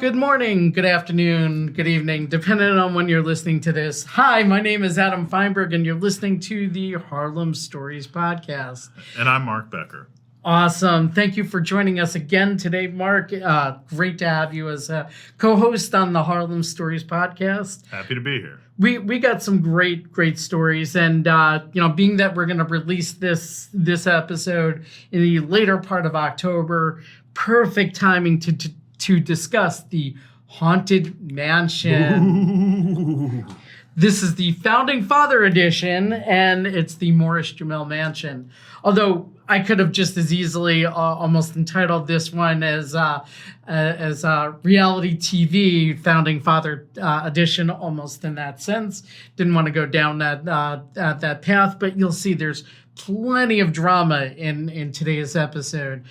Good morning, good afternoon, good evening, depending on when you're listening to this. Hi, my name is Adam Feinberg, and you're listening to the Harlem Stories podcast. And I'm Mark Becker. Awesome. Thank you for joining us again today, Mark. Great to have you as a co-host on the Harlem Stories podcast. Happy to be here. We got some great stories, and being that we're going to release this episode in the later part of October, perfect timing to discuss the Haunted Mansion. Ooh. This is the Founding Father edition, and it's the Morris-Jumel Mansion. Although I could have just as easily almost entitled this one as reality TV Founding Father edition, almost in that sense. Didn't want to go down that path, but you'll see there's plenty of drama in today's episode.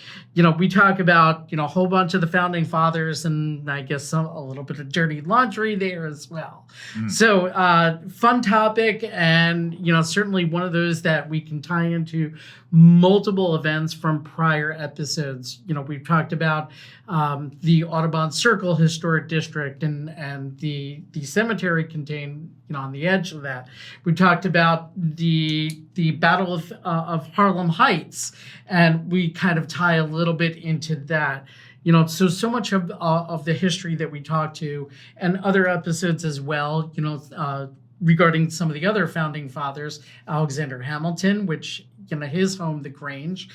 We talk about a whole bunch of the founding fathers, and I guess a little bit of dirty laundry there as well. So fun topic, and certainly one of those that we can tie into multiple events from prior episodes. We've talked about the Audubon Circle Historic District and the cemetery contained on the edge of that. We talked about the Battle of Harlem Heights, and we kind of tie a little bit into that. So much of the history that we talked to, and other episodes as well, regarding some of the other founding fathers, Alexander Hamilton, which, his home, the Grange,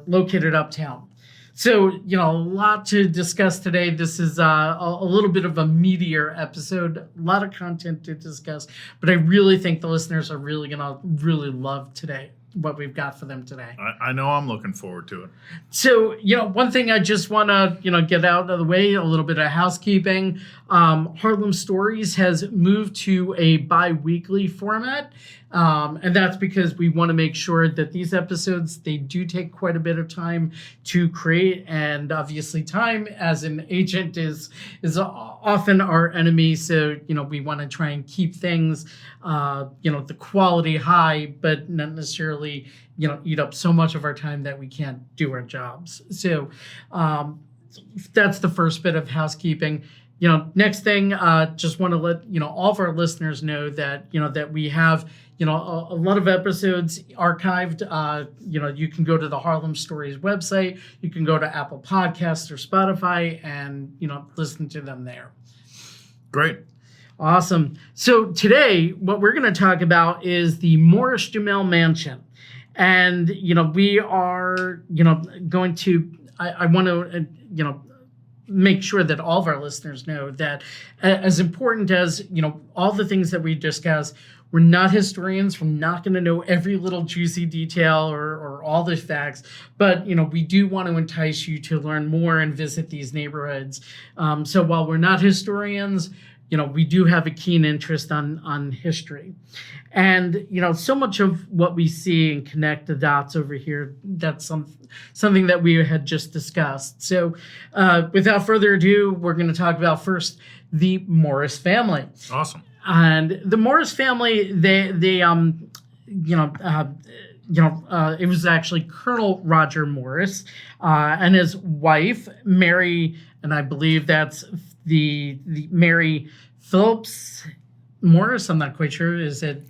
located uptown. So, a lot to discuss today. This is a little bit of a meatier episode, a lot of content to discuss, but I really think the listeners are really going to love today, what we've got for them today. I know I'm looking forward to it. So, one thing I just want to, get out of the way, a little bit of housekeeping. Harlem Stories has moved to a bi-weekly format. And that's because we want to make sure that these episodes, they do take quite a bit of time to create. And obviously time as an agent is often our enemy. So, we want to try and keep things, the quality high, but not necessarily, eat up so much of our time that we can't do our jobs. So that's the first bit of housekeeping. Next thing, just want to let, all of our listeners know that, that we have, a lot of episodes archived. You can go to the Harlem Stories website. You can go to Apple Podcasts or Spotify and, listen to them there. Great. Awesome. So today, what we're going to talk about is the Morris-Jumel Mansion. And, we are, going to, I want to, make sure that all of our listeners know that as important as, all the things that we discuss, we're not historians. We're not going to know every little juicy detail or all the facts, but, we do want to entice you to learn more and visit these neighborhoods. So while we're not historians, we do have a keen interest on history. And, so much of what we see and connect the dots over here, that's something that we had just discussed. So without further ado, we're going to talk about first the Morris family. Awesome. And the Morris family, it was actually Colonel Roger Morris and his wife, Mary, and I believe that's the Mary Phillips Morris. I'm not quite sure. Is it?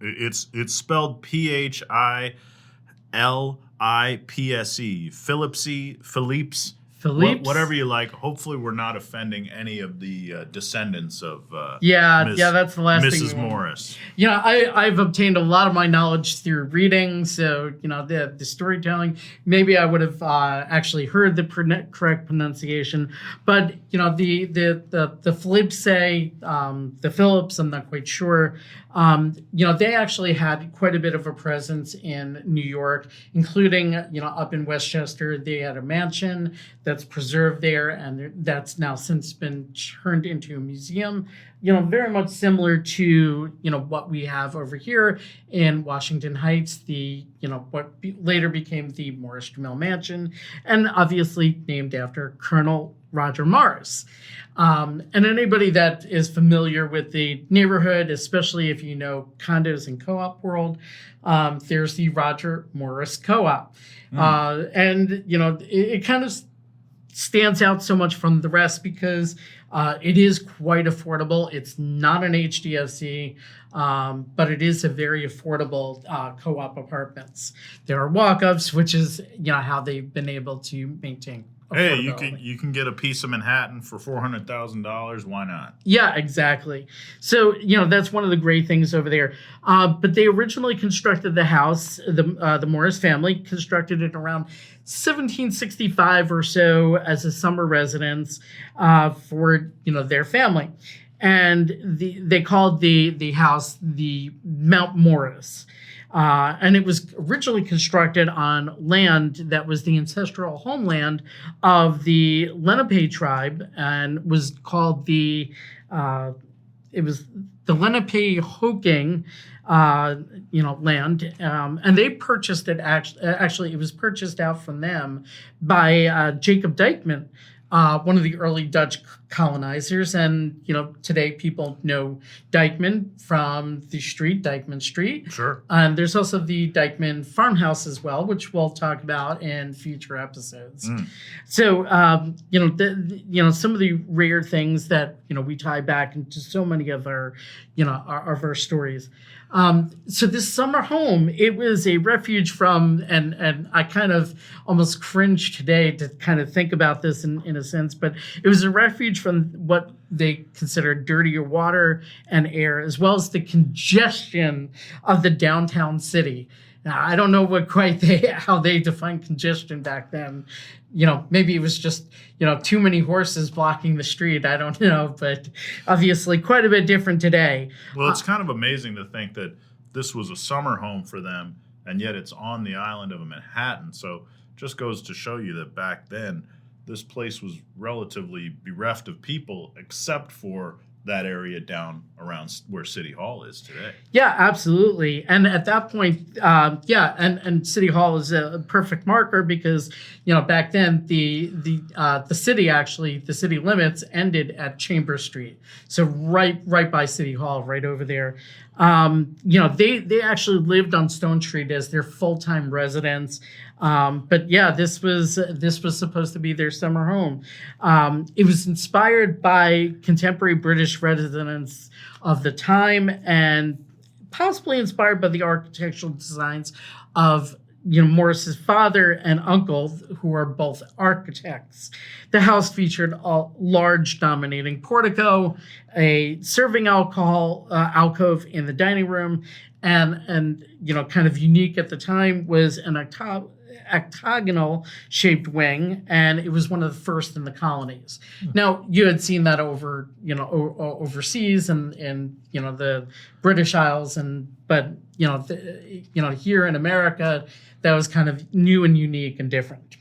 It's spelled Philipse, Philipse. Whatever you like. Hopefully, we're not offending any of the descendants of that's the last Mrs. thing. Morris. I've obtained a lot of my knowledge through reading, so the storytelling. Maybe I would have actually heard the correct pronunciation, but the Philipse, the Phillips, I'm not quite sure. They actually had quite a bit of a presence in New York, including up in Westchester. They had a mansion that's preserved there, and that's now since been turned into a museum. Very much similar to what we have over here in Washington Heights, the what later became the Morris-Jumel Mansion, and obviously named after Colonel Roger Morris. And anybody that is familiar with the neighborhood, especially if you know condos and co-op world, there's the Roger Morris Co-op. And it kind of stands out so much from the rest because it is quite affordable. It's not an HDFC, but it is a very affordable co-op apartments. There are walk-ups, which is how they've been able to maintain. Hey, you can get a piece of Manhattan for $400,000. Why not? Yeah, exactly. So that's one of the great things over there. But they originally constructed the house. The Morris family constructed it around 1765 or so as a summer residence for their family, and they called the house the Mount Morris. And it was originally constructed on land that was the ancestral homeland of the Lenape tribe, and was called the Lenape-Hoking land, and they purchased it. Actually, it was purchased out from them by Jacob Dijkman, one of the early Dutch colonizers. And today people know Dijkman from the street, Dijkman Street. Sure. And there's also the Dijkman farmhouse as well, which we'll talk about in future episodes. So some of the rare things that we tie back into so many of our our stories. So this summer home, it was a refuge from, and I kind of almost cringe today to kind of think about this in a sense, but it was a refuge from what they considered dirtier water and air, as well as the congestion of the downtown city. Now, I don't know how they defined congestion back then. Maybe it was just, too many horses blocking the street. I don't know, but obviously quite a bit different today. Well, it's kind of amazing to think that this was a summer home for them, and yet it's on the island of Manhattan. So just goes to show you that back then, this place was relatively bereft of people, except for that area down around where City Hall is today. Yeah, absolutely. And at that point, and City Hall is a perfect marker because, back then the city limits ended at Chambers Street. So right by City Hall, right over there. They actually lived on Stone Street as their full-time residence. But yeah, this was supposed to be their summer home. It was inspired by contemporary British residents of the time, and possibly inspired by the architectural designs of Morris's father and uncle, who are both architects. The house featured a large dominating portico, a serving alcove in the dining room, and kind of unique at the time was an octagonal shaped wing, and it was one of the first in the colonies. Now, you had seen that overseas and the British Isles, but here in America, that was kind of new and unique and different.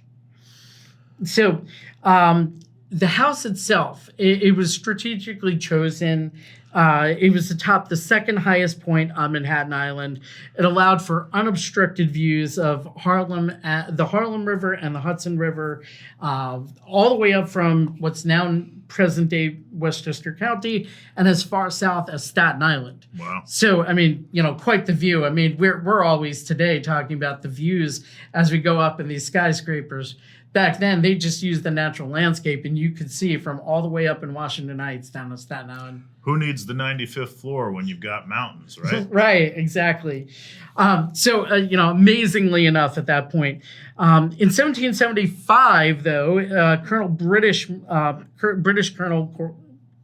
So the house itself, it was strategically chosen. It was atop the second highest point on Manhattan Island. It allowed for unobstructed views of the Harlem River and the Hudson River, all the way up from what's now present-day Westchester County and as far south as Staten Island. Wow. So, quite the view. We're always today talking about the views as we go up in these skyscrapers. Back then, they just used the natural landscape, and you could see from all the way up in Washington Heights down to Staten Island. Who needs the 95th floor when you've got mountains, right? Right, exactly. Amazingly enough at that point. In 1775, though, British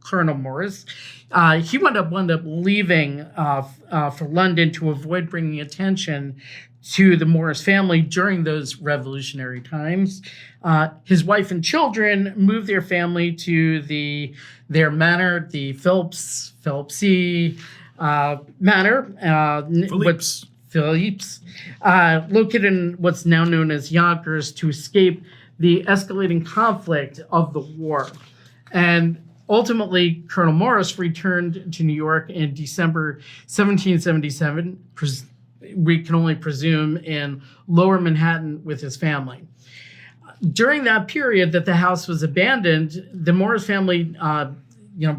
Colonel Morris, he wound up leaving for London to avoid bringing attention to the Morris family during those revolutionary times. His wife and children moved their family to their manor, the Phillipse Manor. Phillips, located in what's now known as Yonkers, to escape the escalating conflict of the war. And ultimately, Colonel Morris returned to New York in December 1777, we can only presume in Lower Manhattan with his family. During that period that the house was abandoned, the Morris family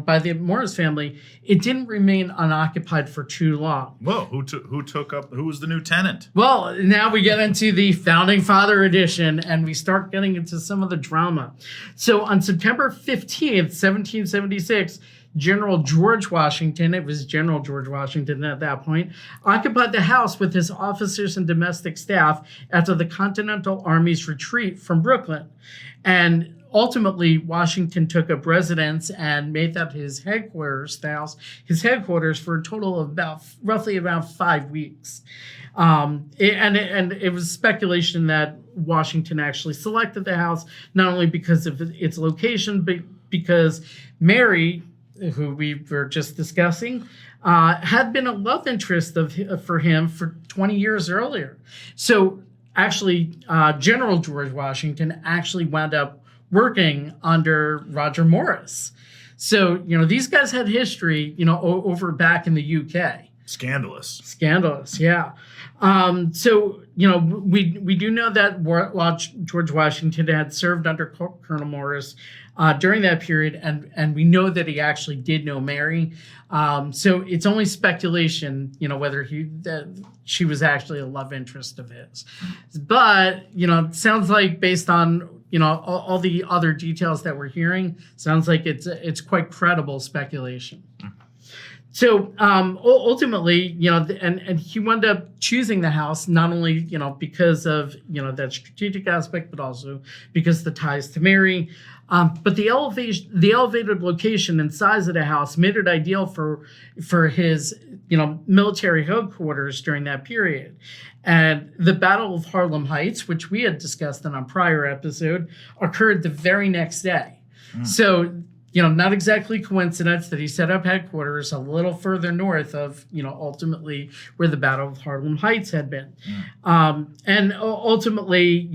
by the Morris family, it didn't remain unoccupied for too long. Whoa, who was the new tenant? Well, now we get into the Founding Father edition, and we start getting into some of the drama. So on September 15th, 1776, General George Washington, it was General George Washington at that point, occupied the house with his officers and domestic staff after the Continental Army's retreat from Brooklyn. And ultimately, Washington took up residence and made that his headquarters, for a total of roughly around 5 weeks. It was speculation that Washington actually selected the house, not only because of its location, but because Mary, who we were just discussing, had been a love interest for him for 20 years earlier. So actually, General George Washington actually wound up working under Roger Morris. So, these guys had history, over back in the UK. Scandalous, yeah. So, we do know that George Washington had served under Colonel Morris during that period, and we know that he actually did know Mary. So it's only speculation, whether she was actually a love interest of his. But, it sounds like based on, all the other details that we're hearing, sounds like it's quite credible speculation. So ultimately, and he wound up choosing the house not only, because of, that strategic aspect, but also because of the ties to Mary. But the elevated location and size of the house made it ideal for his, military headquarters during that period. And the Battle of Harlem Heights, which we had discussed in a prior episode, occurred the very next day. So, not exactly coincidence that he set up headquarters a little further north of, ultimately where the Battle of Harlem Heights had been. And ultimately,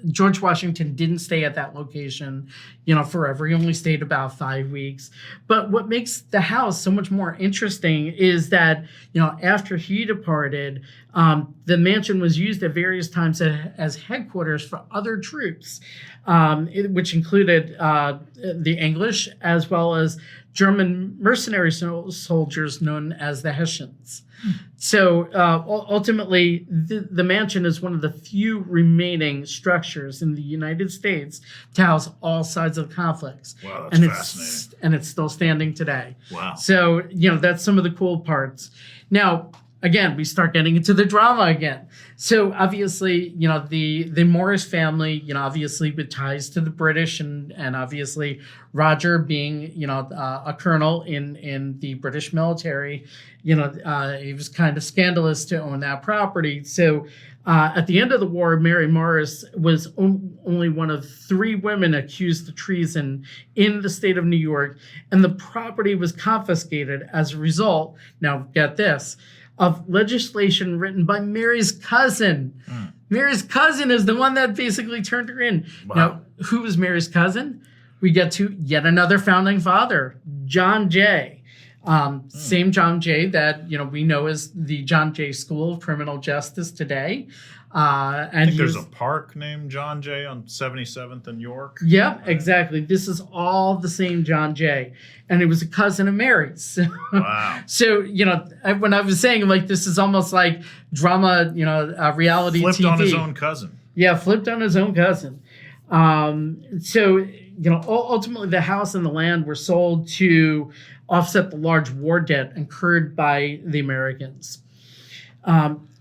George Washington didn't stay at that location, forever. He only stayed about 5 weeks. But what makes the house so much more interesting is that, after he departed, the mansion was used at various times as headquarters for other troops, which included the English as well as German mercenary soldiers known as the Hessians. So ultimately, the mansion is one of the few remaining structures in the United States to house all sides of conflicts. Wow, that's fascinating. And it's still standing today. Wow. So, that's some of the cool parts. Now, again, we start getting into the drama again. So obviously, the Morris family, obviously with ties to the British and obviously Roger being, a colonel in the British military, it was kind of scandalous to own that property. So at the end of the war, Mary Morris was only one of 3 women accused of treason in the state of New York, and the property was confiscated as a result. Now, get this, of legislation written by Mary's cousin. Mary's cousin is the one that basically turned her in. Wow. Now, who was Mary's cousin? We get to yet another founding father, John Jay. Same John Jay that, we know as the John Jay School of Criminal Justice today. I think there's a park named John Jay on 77th and York. Yep, right? Exactly. This is all the same John Jay. And it was a cousin of Mary's. Wow. So, when I was saying, this is almost like drama, reality flipped TV. Flipped on his own cousin. Yeah, flipped on his own cousin. So, ultimately the house and the land were sold to offset the large war debt incurred by the Americans.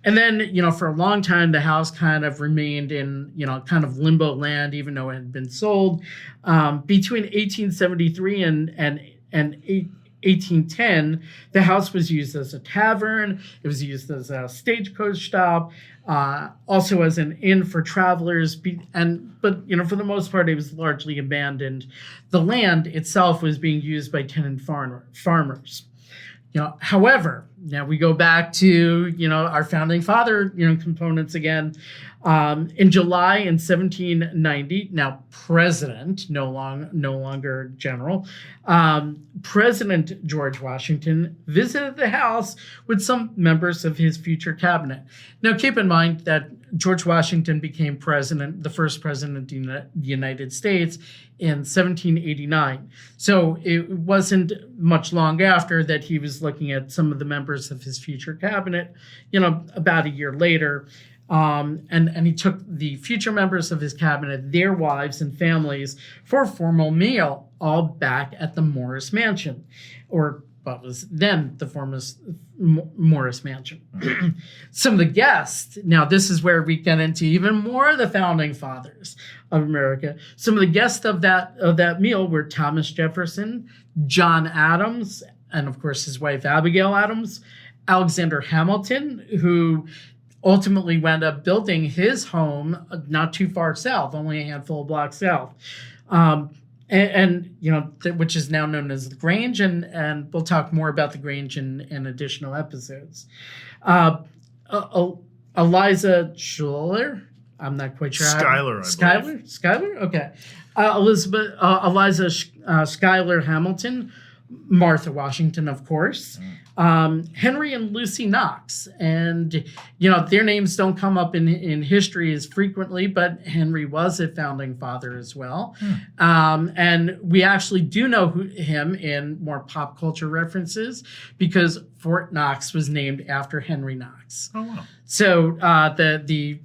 And then, for a long time, the house kind of remained in, kind of limbo land, even though it had been sold. Between 1873 and 1810, the house was used as a tavern. It was used as a stagecoach stop, also as an inn for travelers. But for the most part, it was largely abandoned. The land itself was being used by tenant farmers. However, Now we go back to, our founding father, components again. In July in 1790, now president, no longer general, President George Washington visited the house with some members of his future cabinet. Now keep in mind that George Washington became the first president of the United States in 1789. So it wasn't much long after that he was looking at some of the members of his future cabinet, about a year later. And he took the future members of his cabinet, their wives and families, for a formal meal, all back at the Morris Mansion, or what was then the former Morris Mansion. Some of the guests, now this is where we get into even more of the founding fathers of America. Some of the guests of that meal were Thomas Jefferson, John Adams, and of course his wife Abigail Adams, Alexander Hamilton, who ultimately wound up building his home not too far south, only a handful of blocks south, which is now known as the Grange, and we'll talk more about the Grange in additional episodes. Eliza Schuyler, I'm not quite sure. Schuyler, okay. Eliza Schuyler Hamilton, Martha Washington, of course. Henry and Lucy Knox, and their names don't come up in history as frequently, but Henry was a founding father as well. And we actually do know him in more pop culture references because Fort Knox was named after Henry Knox. Oh wow! So the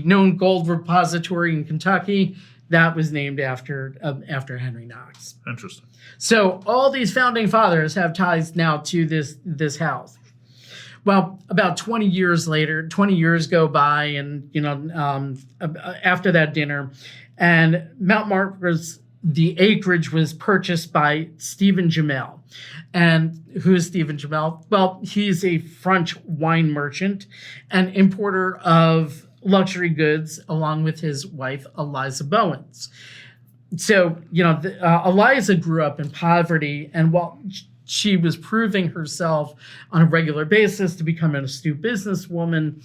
known gold repository in Kentucky, that was named after Henry Knox. Interesting. So all these founding fathers have ties now to this house. Well, about 20 years go by, and after that dinner, and Mount Margaret's the acreage was purchased by Stephen Jumel. And who is Stephen Jumel? Well, he's a French wine merchant and importer of luxury goods, along with his wife Eliza Bowens. So, Eliza grew up in poverty, and while she was proving herself on a regular basis to become an astute businesswoman,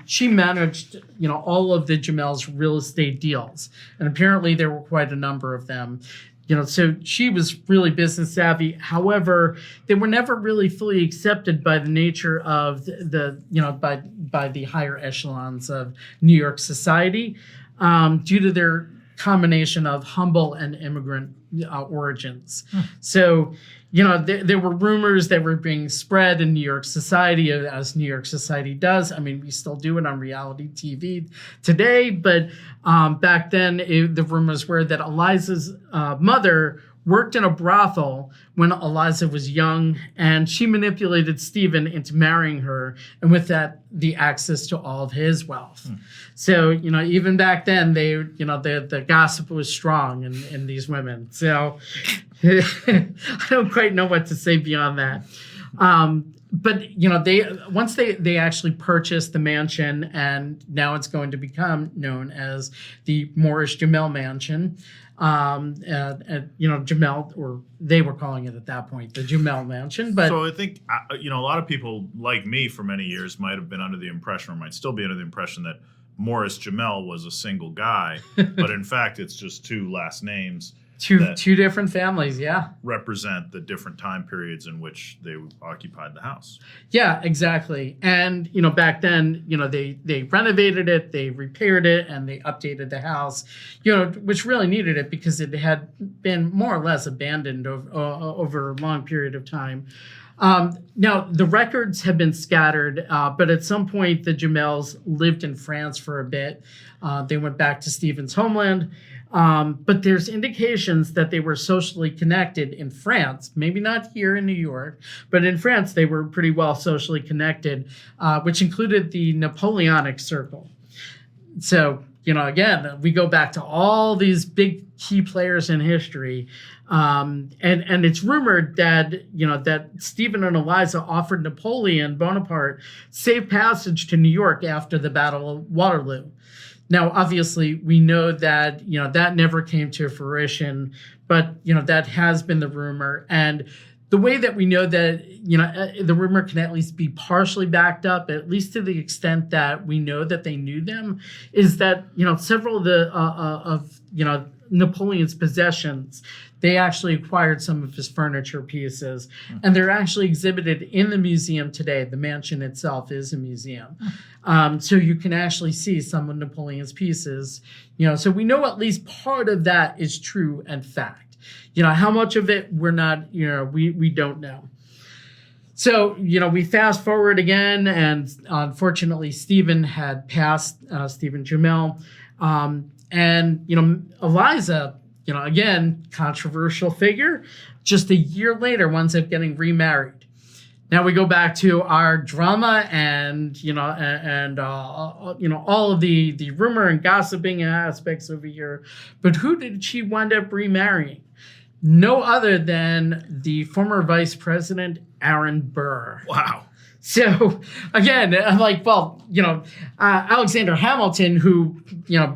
she managed, all of the Jumel's real estate deals. And apparently there were quite a number of them. So she was really business savvy. However, they were never really fully accepted by the nature of by the higher echelons of New York society, due to their combination of humble and immigrant origins. So, there were rumors that were being spread in New York society, as New York society does. I mean, we still do it on reality TV today, but back then the rumors were that Eliza's mother worked in a brothel when Eliza was young, and she manipulated Stephen into marrying her, and with that, the access to all of his wealth. So, even back then, the gossip was strong in these women. So I don't quite know what to say beyond that. But once they actually purchased the mansion, and now it's going to become known as the Morris-Jumel Mansion. Jumel, or they were calling it at that point the Jumel Mansion. But so I think a lot of people like me for many years might have been under the impression, or might still be under the impression, that Morris-Jumel was a single guy, but in fact it's just two last names. Two different families, yeah. Represent the different time periods in which they occupied the house. Yeah, exactly. And, back then, they renovated it, they repaired it, and they updated the house, which really needed it because it had been more or less abandoned over a long period of time. Now, the records have been scattered, but at some point, the Jumels lived in France for a bit. They went back to Stephen's homeland. But there's indications that they were socially connected in France, maybe not here in New York, but in France they were pretty well socially connected, which included the Napoleonic Circle. So, again, we go back to all these big key players in history. And it's rumored that, that Stephen and Eliza offered Napoleon Bonaparte safe passage to New York after the Battle of Waterloo. Now, obviously, we know that, that never came to fruition, but, that has been the rumor. And the way that we know that, the rumor can at least be partially backed up, at least to the extent that we know that they knew them, is that, several of Napoleon's possessions, they actually acquired some of his furniture pieces, and they're actually exhibited in the museum today. The mansion itself is a museum. So you can actually see some of Napoleon's pieces, so we know at least part of that is true and fact. How much of it we're not, we don't know. So, we fast forward again, and unfortunately, Stephen had passed, Stephen Jumel. And, Eliza, again, controversial figure, just a year later winds up getting remarried. Now we go back to our drama and, all of the rumor and gossiping aspects over here. But who did she wind up remarrying? No other than the former vice president, Aaron Burr. Wow. So again, I'm like, Alexander Hamilton, who,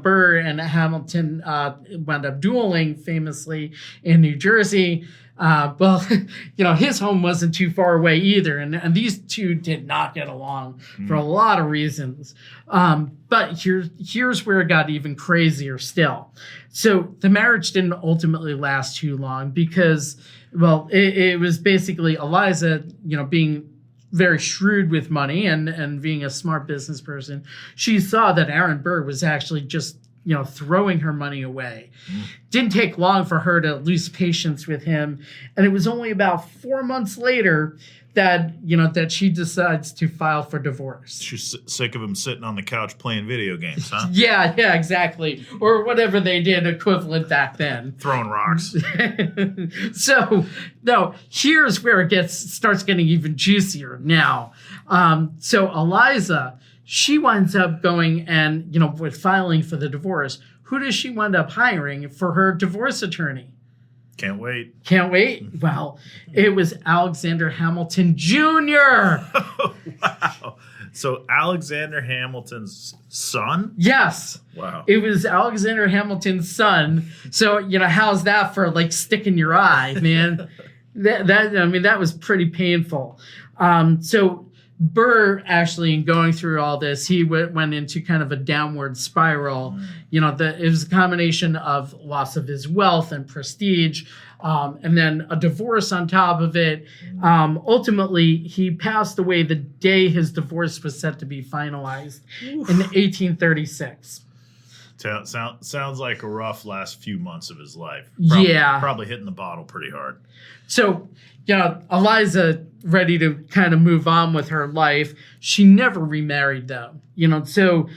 Burr and Hamilton wound up dueling famously in New Jersey. His home wasn't too far away either. And these two did not get along for a lot of reasons. But here's where it got even crazier still. So the marriage didn't ultimately last too long because, it was basically Eliza, being very shrewd with money and being a smart business person. She saw that Aaron Burr was actually just, throwing her money away. Didn't take long for her to lose patience with him. And it was only about 4 months later that, that she decides to file for divorce. She's sick of him sitting on the couch playing video games, huh? Yeah, exactly. Or whatever they did equivalent back then. Throwing rocks. So, no, here's where it starts getting even juicier now. So Eliza, she winds up going and, with filing for the divorce. Who does she wind up hiring for her divorce attorney? Can't wait. Can't wait? Well, it was Alexander Hamilton Jr. Wow. So Alexander Hamilton's son? Yes. Wow. It was Alexander Hamilton's son. So, how's that for like sticking your eye, man? that was pretty painful. So Burr, actually, in going through all this, he went into kind of a downward spiral. It was a combination of loss of his wealth and prestige, and then a divorce on top of it. Ultimately, he passed away the day his divorce was set to be finalized in 1836. Sounds like a rough last few months of his life. Probably hitting the bottle pretty hard. So, Eliza, ready to kind of move on with her life. She never remarried, though. So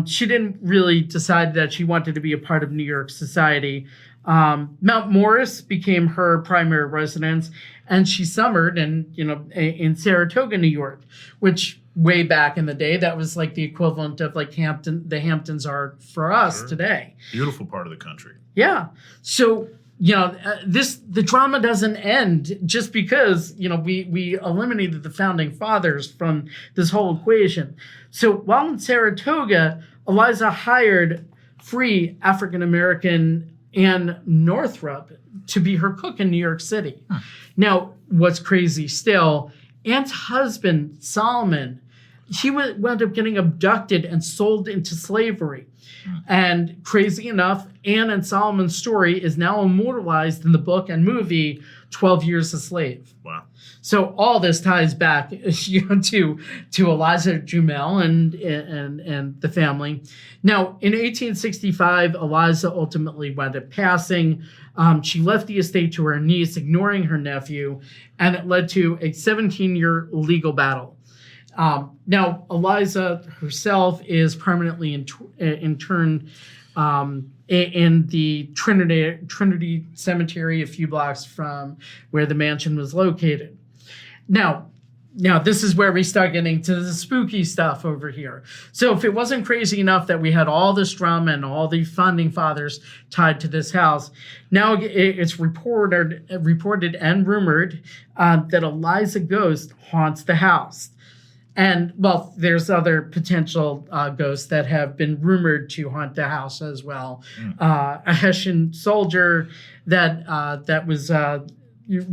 she didn't really decide that she wanted to be a part of New York society. Mount Morris became her primary residence, and she summered in Saratoga, New York, which way back in the day, that was like the equivalent of like the Hamptons are for us today. Beautiful part of the country. Yeah. So, the drama doesn't end just because, we eliminated the founding fathers from this whole equation. So while in Saratoga, Eliza hired free African-American Ann Northrup to be her cook in New York City. Now, what's crazy still, Ann's husband, Solomon, he wound up getting abducted and sold into slavery. And crazy enough, Anne and Solomon's story is now immortalized in the book and movie 12 Years a Slave. Wow. So all this ties back to Eliza Jumel and the family. Now, in 1865, Eliza ultimately wound up passing. She left the estate to her niece, ignoring her nephew, and it led to a 17-year legal battle. Now, Eliza herself is permanently interned in the Trinity Cemetery, a few blocks from where the mansion was located. Now, this is where we start getting to the spooky stuff over here. So if it wasn't crazy enough that we had all this drama and all the founding fathers tied to this house, now it's reported and rumored that Eliza ghost haunts the house. And, well, there's other potential ghosts that have been rumored to haunt the house as well. A Hessian soldier that was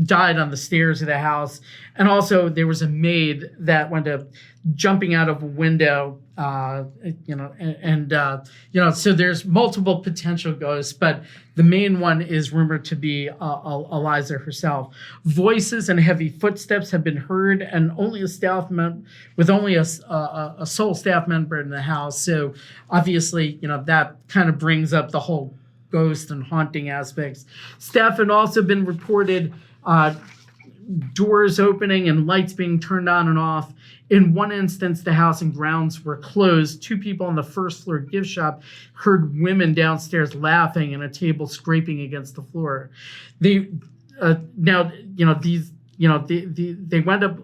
died on the stairs of the house. And also there was a maid that went up jumping out of a window, so there's multiple potential ghosts, but the main one is rumored to be Eliza herself. Voices and heavy footsteps have been heard, and only a sole staff member in the house. So obviously, that kind of brings up the whole ghost and haunting aspects. Staff had also been reported doors opening and lights being turned on and off. In one instance, the house and grounds were closed. 2 people in the first floor gift shop heard women downstairs laughing and a table scraping against the floor. They went up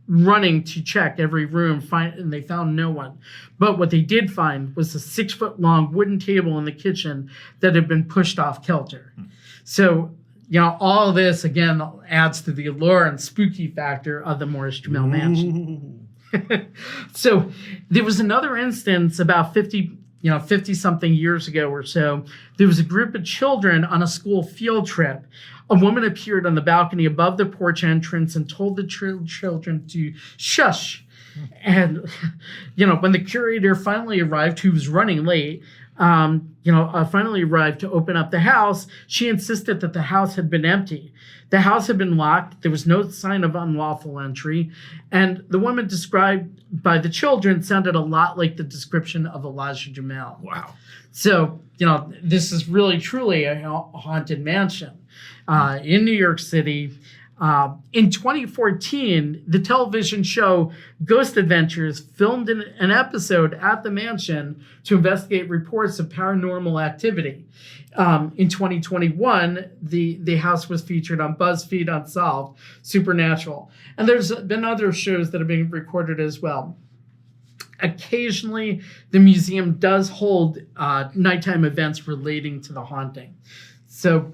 running to check every room, and they found no one. But what they did find was a 6-foot-long wooden table in the kitchen that had been pushed off kilter. So, all this, again, adds to the allure and spooky factor of the Morris-Jumel Mansion. So there was another instance about 50-something years ago or so. There was a group of children on a school field trip. A woman appeared on the balcony above the porch entrance and told the children to shush. And, when the curator finally arrived, who was running late, finally arrived to open up the house, she insisted that the house had been empty. The house had been locked. There was no sign of unlawful entry. And the woman described by the children sounded a lot like the description of Elijah Jumel. Wow. So, this is really, truly a haunted mansion in New York City. In 2014, the television show Ghost Adventures filmed an episode at the mansion to investigate reports of paranormal activity. In 2021, the house was featured on BuzzFeed Unsolved, Supernatural. And there's been other shows that have been recorded as well. Occasionally, the museum does hold nighttime events relating to the haunting. So,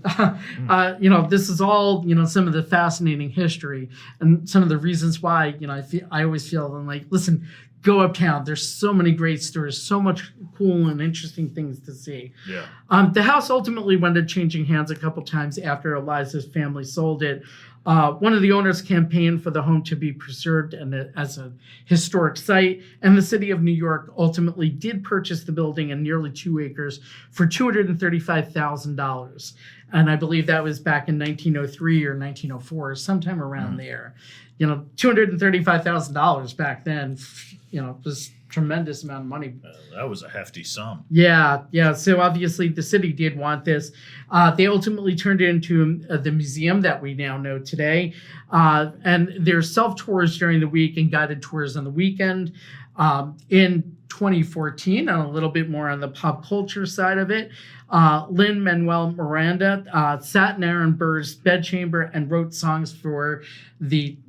this is all, some of the fascinating history and some of the reasons why, I always feel like, listen, go uptown. There's so many great stories, so much cool and interesting things to see. Yeah. The house ultimately wound up changing hands a couple times after Eliza's family sold it. One of the owners campaigned for the home to be preserved as a historic site, and the city of New York ultimately did purchase the building and nearly 2 acres for $235,000. And I believe that was back in 1903 or 1904, sometime around there. $235,000 back then, was a tremendous amount of money. That was a hefty sum. Yeah. So obviously the city did want this. They ultimately turned it into the museum that we now know today. And there's self-tours during the week and guided tours on the weekend. In 2014, and a little bit more on the pop culture side of it, Lin-Manuel Miranda sat in Aaron Burr's bedchamber and wrote songs for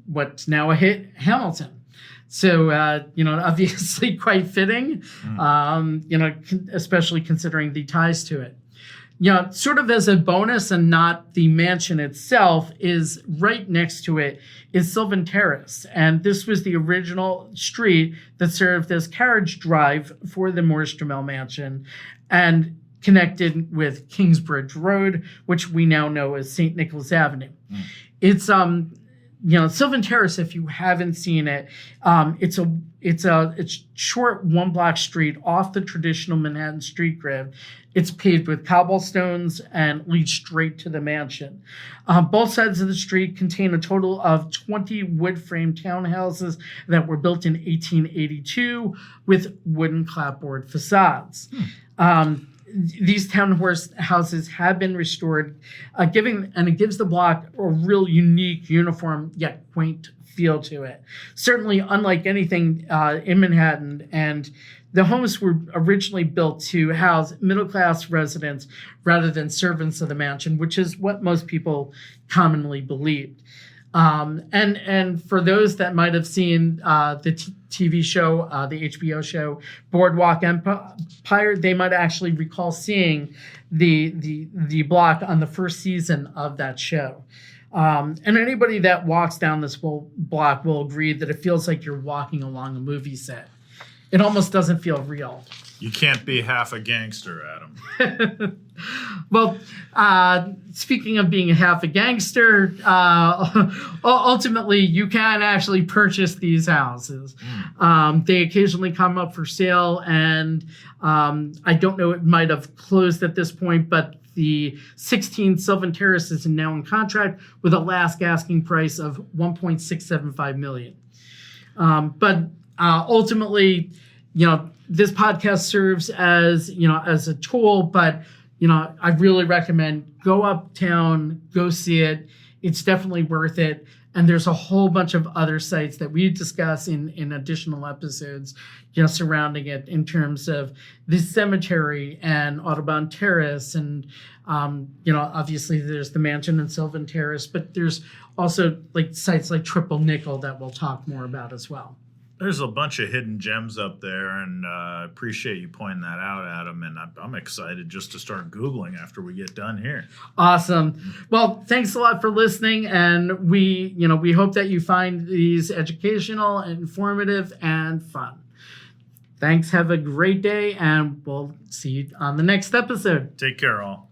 what's now a hit, Hamilton. So, obviously quite fitting, especially considering the ties to it. Sort of as a bonus and not the mansion itself, is right next to it is Sylvan Terrace. And this was the original street that served as carriage drive for the Morris-Jumel Mansion and connected with Kingsbridge Road, which we now know as St. Nicholas Avenue. It's Sylvan Terrace, if you haven't seen it, it's a short 1-block street off the traditional Manhattan street grid. It's paved with cobblestones and leads straight to the mansion. Both sides of the street contain a total of 20 wood-frame townhouses that were built in 1882 with wooden clapboard facades. These townhouses have been restored, it gives the block a real unique, uniform, yet quaint feel to it. Certainly unlike anything in Manhattan, and the homes were originally built to house middle-class residents rather than servants of the mansion, which is what most people commonly believed. And for those that might have seen the TV show, the HBO show Boardwalk Empire, they might actually recall seeing the block on the first season of that show. And anybody that walks down this block will agree that it feels like you're walking along a movie set. It almost doesn't feel real. You can't be half a gangster, Adam. Well, speaking of being half a gangster, ultimately you can actually purchase these houses. They occasionally come up for sale, and I don't know, it might have closed at this point, but the 16 Sylvan Terrace is now in contract with a last asking price of $1.675 million. But ultimately, this podcast serves as, as a tool, but, I really recommend go uptown, go see it. It's definitely worth it. And there's a whole bunch of other sites that we discuss in additional episodes, surrounding it in terms of the cemetery and Audubon Terrace. And, obviously there's the mansion in Sylvan Terrace, but there's also like sites like Triple Nickel that we'll talk more about as well. There's a bunch of hidden gems up there, and I appreciate you pointing that out, Adam, and I'm excited just to start Googling after we get done here. Awesome. Well, thanks a lot for listening, and we hope that you find these educational, informative, and fun. Thanks, have a great day, and we'll see you on the next episode. Take care, all.